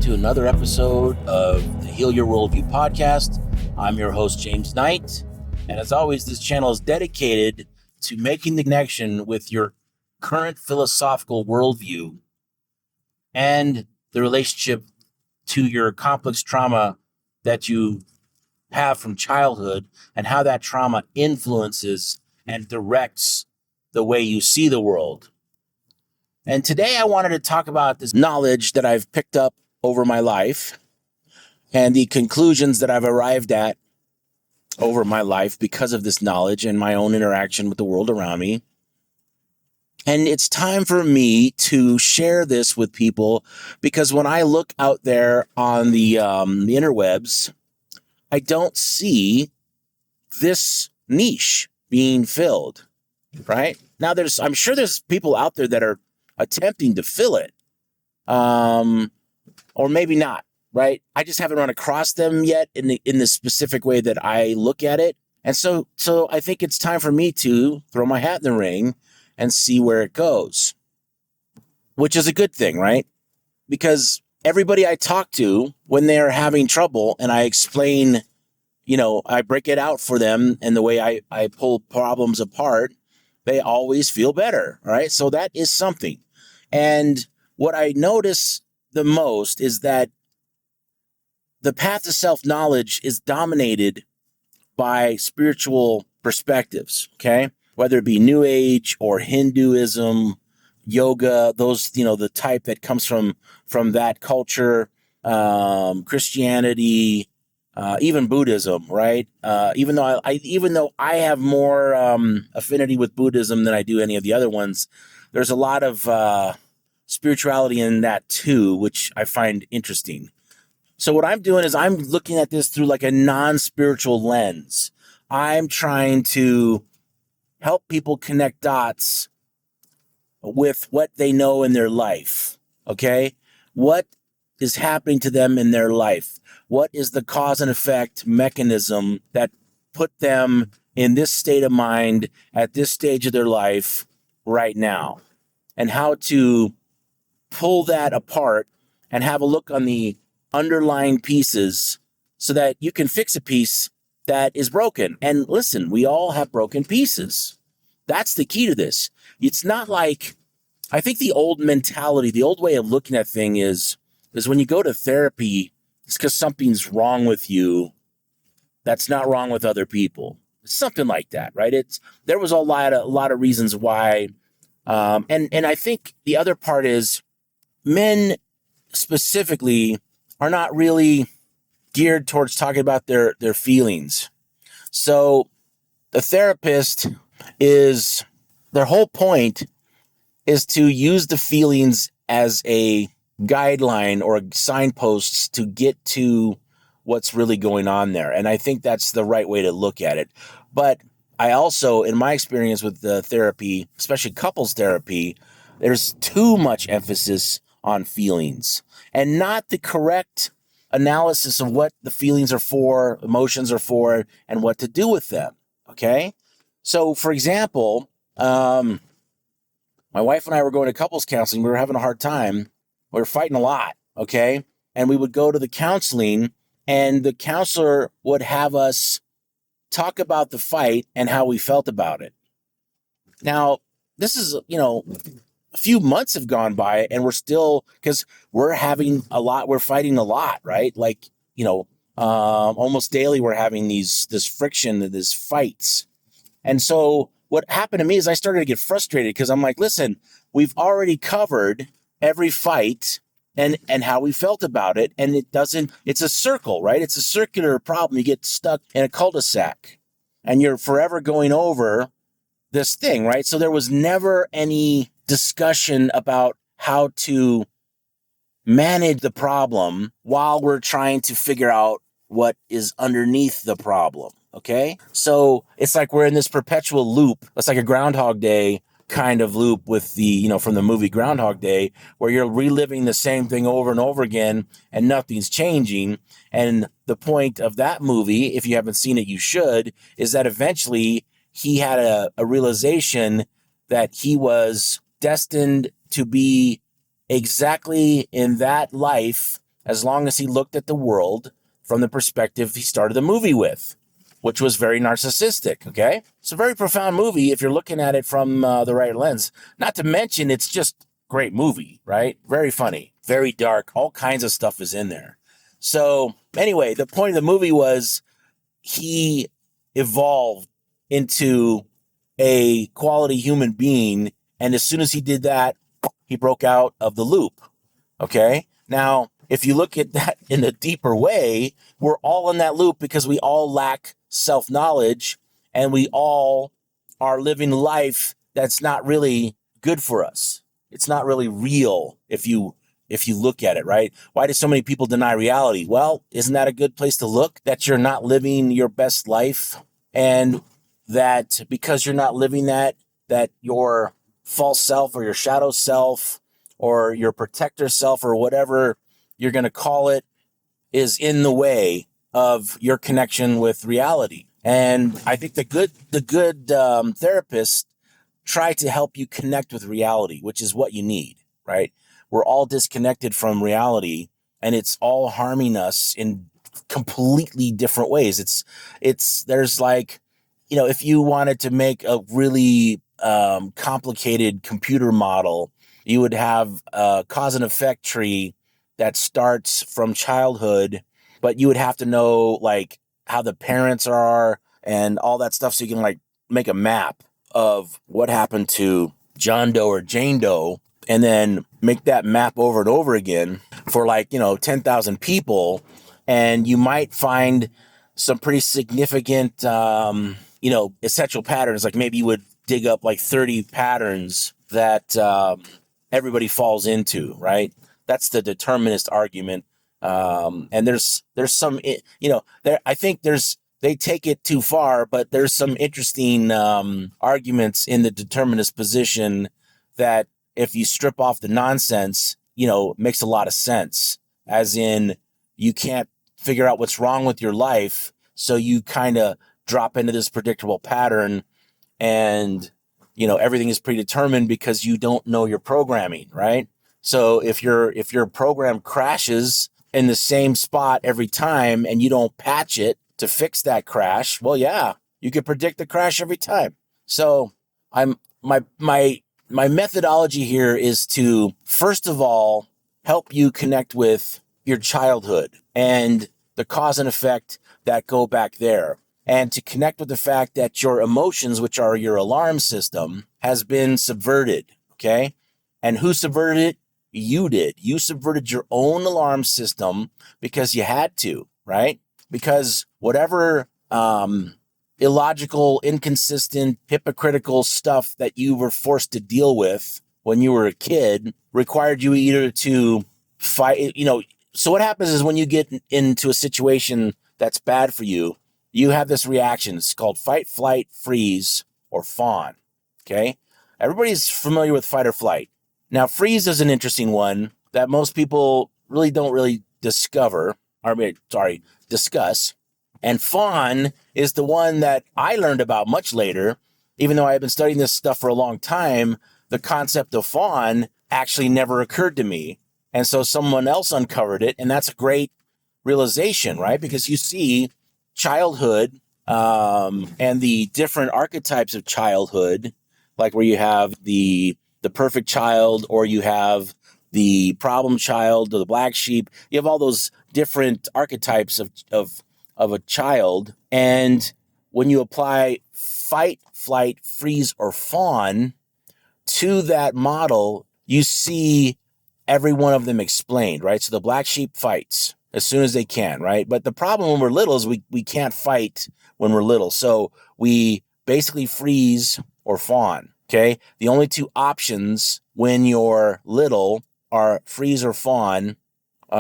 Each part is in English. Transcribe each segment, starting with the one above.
to another episode of the Heal Your Worldview podcast. I'm your host, James Knight. And as always, this channel is dedicated to making the connection with your current philosophical worldview and the relationship to your complex trauma that you have from childhood and how that trauma influences and directs the way you see the world. And today I wanted to talk about this knowledge that I've picked up over my life and the conclusions that I've arrived at over my life because of this knowledge and my own interaction with the world around me. And it's time for me to share this with people because when I look out there on the interwebs, I don't see this niche being filled, right? Now, I'm sure there's people out there that are attempting to fill it, or maybe not, right? I just haven't run across them yet in the specific way that I look at it. And so I think it's time for me to throw my hat in the ring and see where it goes, which is a good thing, right? Because everybody I talk to when they're having trouble and I explain, I break it out for them and the way I pull problems apart, they always feel better, right? So that is something. And what I notice the most is that the path to self-knowledge is dominated by spiritual perspectives, okay? Whether it be New Age or Hinduism, yoga, those, the type that comes from that culture, Christianity, even Buddhism, right? Even though I have more affinity with Buddhism than I do any of the other ones, there's a lot of spirituality in that too, which I find interesting. So what I'm doing is I'm looking at this through like a non-spiritual lens. I'm trying to help people connect dots with what they know in their life, okay? What is happening to them in their life? What is the cause and effect mechanism that put them in this state of mind at this stage of their life right now? And how to pull that apart and have a look on the underlying pieces so that you can fix a piece that is broken. And listen, we all have broken pieces. That's the key to this. It's not like, I think the old mentality, the old way of looking at things is when you go to therapy, it's because something's wrong with you that's not wrong with other people. Something like that, right? There was a lot of reasons why. And I think the other part is men specifically are not really geared towards talking about their feelings. So the therapist their whole point is to use the feelings as a guideline or signposts to get to what's really going on there. And I think that's the right way to look at it. But I also, in my experience with the therapy, especially couples therapy, there's too much emphasis on feelings and not the correct analysis of what the feelings are for, emotions are for, and what to do with them. Okay. So for example, my wife and I were going to couples counseling. We were having a hard time. We were fighting a lot. Okay. And we would go to the counseling and the counselor would have us talk about the fight and how we felt about it. Now, this is, a few months have gone by and we're still, because we're fighting a lot, right? Like, almost daily we're having this friction, these fights. And so what happened to me is I started to get frustrated because I'm like, listen, we've already covered every fight and how we felt about it. And it's a circle, right? It's a circular problem. You get stuck in a cul-de-sac and you're forever going over this thing, right? So there was never any discussion about how to manage the problem while we're trying to figure out what is underneath the problem, okay? So it's like we're in this perpetual loop. It's like a Groundhog Day kind of loop with the, from the movie Groundhog Day, where you're reliving the same thing over and over again and nothing's changing. And the point of that movie, if you haven't seen it, you should, is that eventually he had a realization that he was destined to be exactly in that life as long as he looked at the world from the perspective he started the movie with, which was very narcissistic, okay? It's a very profound movie if you're looking at it from the right lens. Not to mention, it's just a great movie, right? Very funny, very dark. All kinds of stuff is in there. So anyway, the point of the movie was he evolved into a quality human being. And as soon as he did that, he broke out of the loop. Okay. Now, if you look at that in a deeper way, we're all in that loop because we all lack self-knowledge and we all are living life that's not really good for us. It's not really real if you look at it, right? Why do so many people deny reality? Well, isn't that a good place to look? That you're not living your best life, and that because you're not living that your false self or your shadow self or your protector self or whatever you're going to call it is in the way of your connection with reality. And I think the good therapists try to help you connect with reality, which is what you need, right? We're all disconnected from reality and it's all harming us in completely different ways. There's like, if you wanted to make a really complicated computer model, you would have a cause and effect tree that starts from childhood, but you would have to know like how the parents are and all that stuff so you can like make a map of what happened to John Doe or Jane Doe and then make that map over and over again for 10,000 people. And you might find some pretty significant, essential patterns. Like maybe you would dig up like 30 patterns that everybody falls into, right? That's the determinist argument. And there's some, I think they take it too far, but there's some interesting arguments in the determinist position that if you strip off the nonsense, makes a lot of sense. As in, you can't figure out what's wrong with your life, so you kind of drop into this predictable pattern, and everything is predetermined because you don't know your programming, right? So if your program crashes in the same spot every time and you don't patch it to fix that crash, well, yeah, you could predict the crash every time. So my methodology here is to, first of all, help you connect with your childhood and the cause and effect that go back there, and to connect with the fact that your emotions, which are your alarm system, has been subverted, okay? And who subverted it? You did. You subverted your own alarm system because you had to, right? Because whatever illogical, inconsistent, hypocritical stuff that you were forced to deal with when you were a kid required you either to fight, So what happens is when you get into a situation that's bad for you, you have this reaction. It's called fight, flight, freeze, or fawn, okay? Everybody's familiar with fight or flight. Now, freeze is an interesting one that most people really don't discuss. And fawn is the one that I learned about much later. Even though I have been studying this stuff for a long time, the concept of fawn actually never occurred to me. And so someone else uncovered it, and that's a great realization, right? Because you see childhood and the different archetypes of childhood, like where you have the perfect child, or you have the problem child, or the black sheep. You have all those different archetypes of a child. And when you apply fight, flight, freeze, or fawn to that model, you see every one of them explained, right? So the black sheep fights as soon as they can, right? But the problem when we're little is we can't fight when we're little. So we basically freeze or fawn, okay? The only two options when you're little are freeze or fawn. A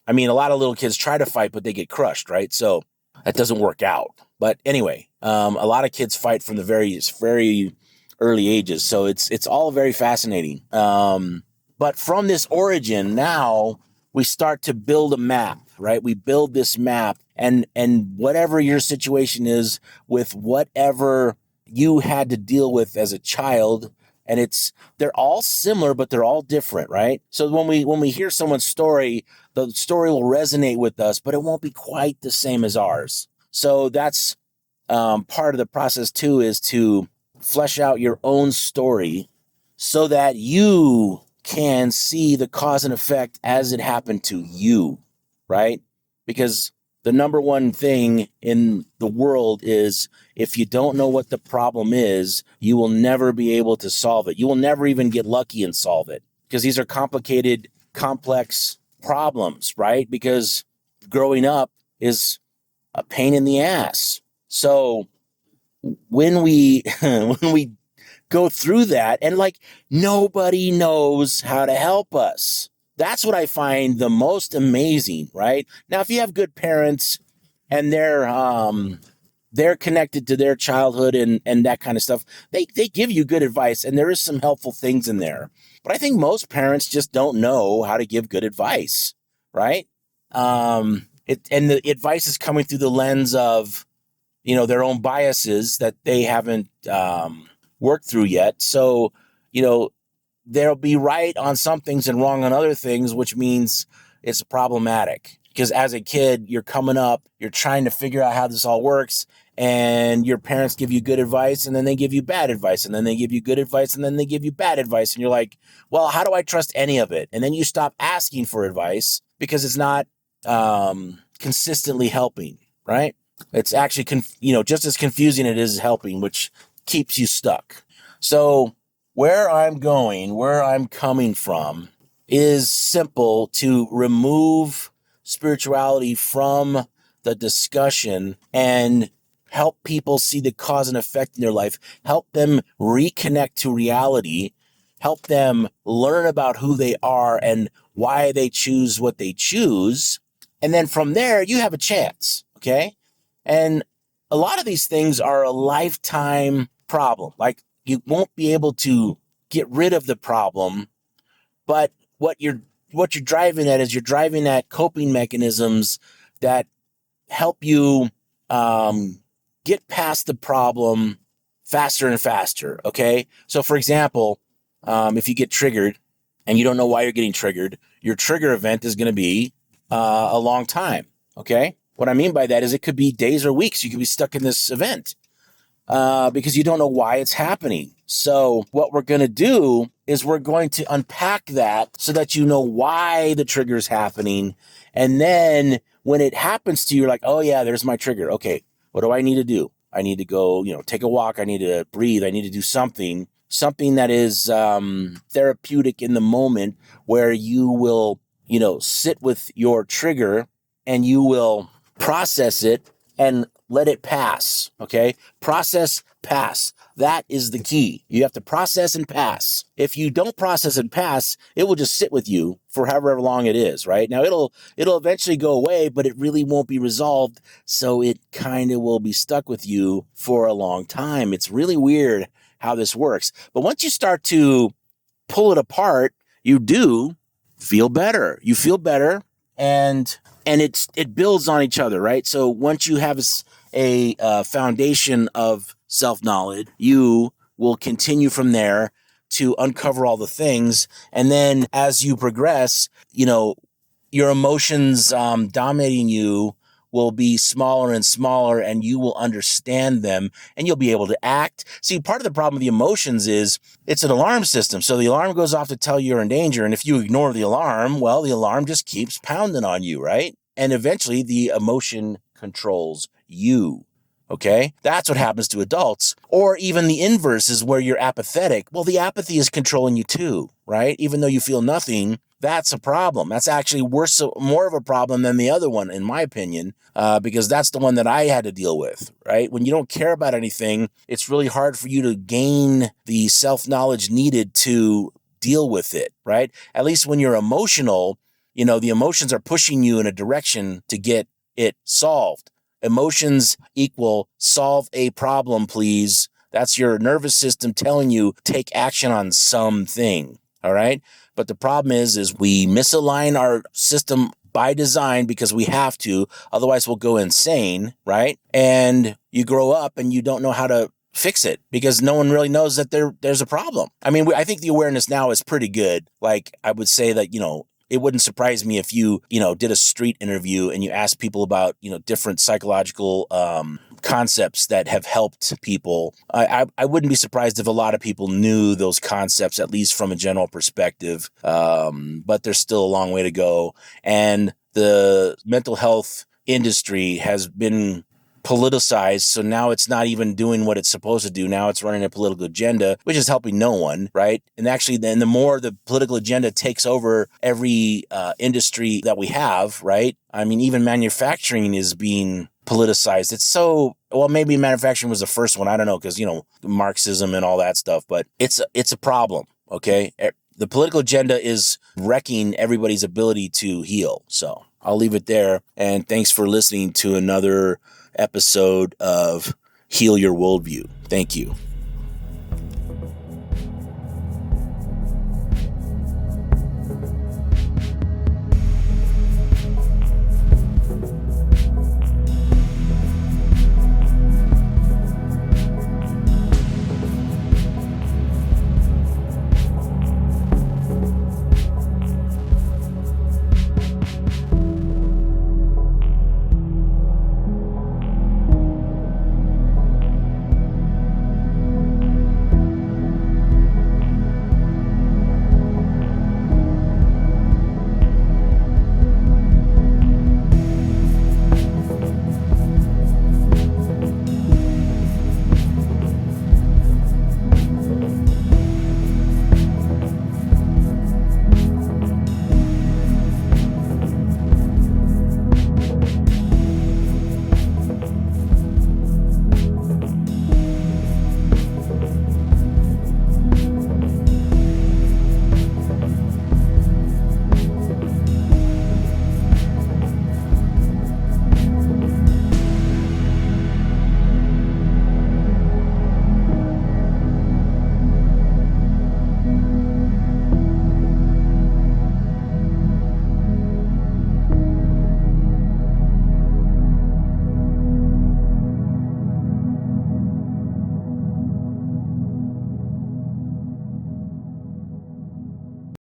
lot of little kids try to fight, but they get crushed, right? So that doesn't work out. But anyway, a lot of kids fight from the very, very early ages. So it's all very fascinating. But from this origin, now we start to build a map, right? We build this map, and whatever your situation is with whatever you had to deal with as a child And they're all similar, but they're all different, right? So when we hear someone's story, the story will resonate with us, but it won't be quite the same as ours. So that's part of the process too, is to flesh out your own story so that you can see the cause and effect as it happened to you, right? Because the number one thing in the world is, if you don't know what the problem is, you will never be able to solve it. You will never even get lucky and solve it, because these are complicated, complex problems, right? Because growing up is a pain in the ass. So when we when we go through that, and like, nobody knows how to help us. That's what I find the most amazing, right? Now, if you have good parents and they're connected to their childhood and that kind of stuff, they give you good advice, and there is some helpful things in there. But I think most parents just don't know how to give good advice, right? And the advice is coming through the lens of, their own biases that they haven't worked through yet. So, they'll be right on some things and wrong on other things, which means it's problematic. Because as a kid, you're coming up, you're trying to figure out how this all works, and your parents give you good advice, and then they give you bad advice, and then they give you good advice, and then they give you bad advice. And you're like, well, how do I trust any of it? And then you stop asking for advice because it's not consistently helping, right? It's actually, just as confusing it is helping, which keeps you stuck. So where I'm coming from is simple: to remove spirituality from the discussion and help people see the cause and effect in their life, help them reconnect to reality, help them learn about who they are and why they choose what they choose. And then from there, you have a chance, okay? And a lot of these things are a lifetime problem. Like, you won't be able to get rid of the problem, but what you're driving at is, you're driving at coping mechanisms that help you get past the problem faster and faster, okay? So, for example, if you get triggered and you don't know why you're getting triggered, your trigger event is going to be a long time, okay? What I mean by that is, it could be days or weeks. You could be stuck in this event because you don't know why it's happening. So what we're going to do is, we're going to unpack that so that you know why the trigger is happening. And then when it happens to you, you're like, oh yeah, there's my trigger. Okay, what do I need to do? I need to go, take a walk. I need to breathe. I need to do something that is therapeutic in the moment, where you will, sit with your trigger and you will process it and let it pass, okay? Process, pass. That is the key. You have to process and pass. If you don't process and pass, it will just sit with you for however long it is, right? Now, it'll eventually go away, but it really won't be resolved, so it kind of will be stuck with you for a long time. It's really weird how this works. But once you start to pull it apart, you do feel better. You feel better, and it builds on each other, right? So once you have a foundation of self-knowledge, you will continue from there to uncover all the things. And then as you progress, your emotions dominating you will be smaller and smaller, and you will understand them, and you'll be able to act. See, part of the problem with the emotions is, it's an alarm system. So the alarm goes off to tell you you're in danger. And if you ignore the alarm, well, the alarm just keeps pounding on you, right? And eventually the emotion controls you. Okay? That's what happens to adults. Or even the inverse is where you're apathetic. Well, the apathy is controlling you too, right? Even though you feel nothing, that's a problem. That's actually more of a problem than the other one, in my opinion, because that's the one that I had to deal with, right? When you don't care about anything, it's really hard for you to gain the self-knowledge needed to deal with it, right? At least when you're emotional, the emotions are pushing you in a direction to get it solved. Emotions equal solve a problem, please. That's your nervous system telling you take action on something. All right. But the problem is we misalign our system by design because we have to. Otherwise, we'll go insane. Right. And you grow up and you don't know how to fix it because no one really knows that there's a problem. I mean, I think the awareness now is pretty good. Like, I would say that, it wouldn't surprise me if you did a street interview and you asked people about, different psychological concepts that have helped people. I wouldn't be surprised if a lot of people knew those concepts, at least from a general perspective. But there's still a long way to go. And the mental health industry has been politicized, so now it's not even doing what it's supposed to do. Now it's running a political agenda, which is helping no one, right? And actually, then the more the political agenda takes over every industry that we have, right? I mean, even manufacturing is being politicized. It's so, well, maybe manufacturing was the first one. I don't know, because, Marxism and all that stuff, but it's a problem, okay? The political agenda is wrecking everybody's ability to heal. So I'll leave it there. And thanks for listening to another episode of Heal Your Worldview. Thank you.